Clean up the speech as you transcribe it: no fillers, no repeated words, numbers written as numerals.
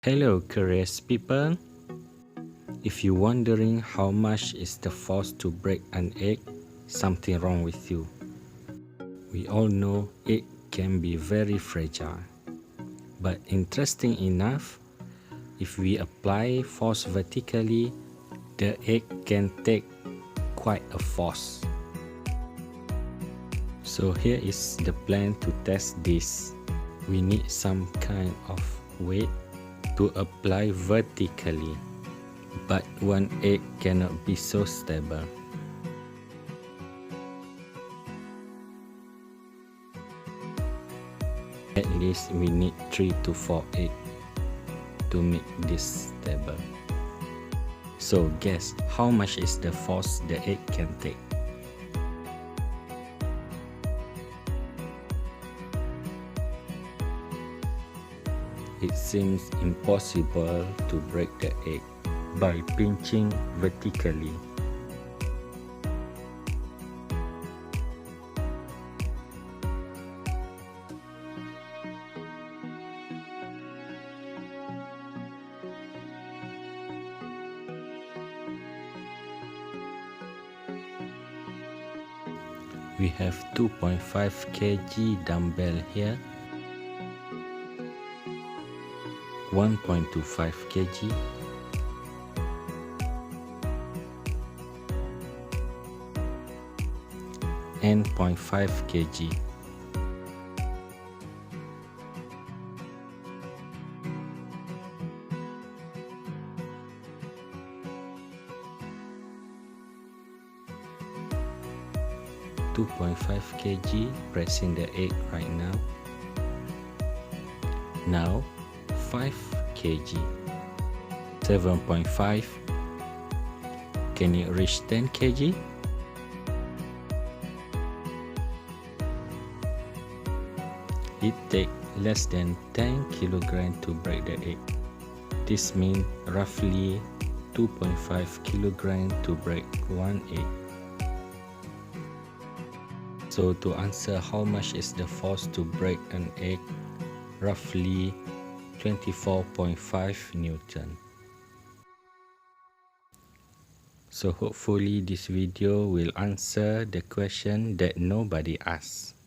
Hello curious people, if you're wondering how much is the force to break an egg, something wrong with you. We all know egg can be very fragile, but interesting enough, if we apply force vertically, the egg can take quite a force. So here is the plan to test this. We need some kind of weight to apply vertically, but one egg cannot be so stable. At least we need 3 to 4 eggs to make this stable. So guess how much is the force the egg can take? It seems impossible to break the egg by pinching vertically. We have 2.5 kg dumbbell here, 1.25 kg, and 0.5 kg. .5 kg, pressing the egg right now. Now 5 kg, 7.5. Can it reach 10 kg? It takes less than 10 kg to break the egg. This means roughly 2.5 kg to break one egg. So to answer how much is the force to break an egg, roughly 24.5 Newton. So hopefully this video will answer the question that nobody asked.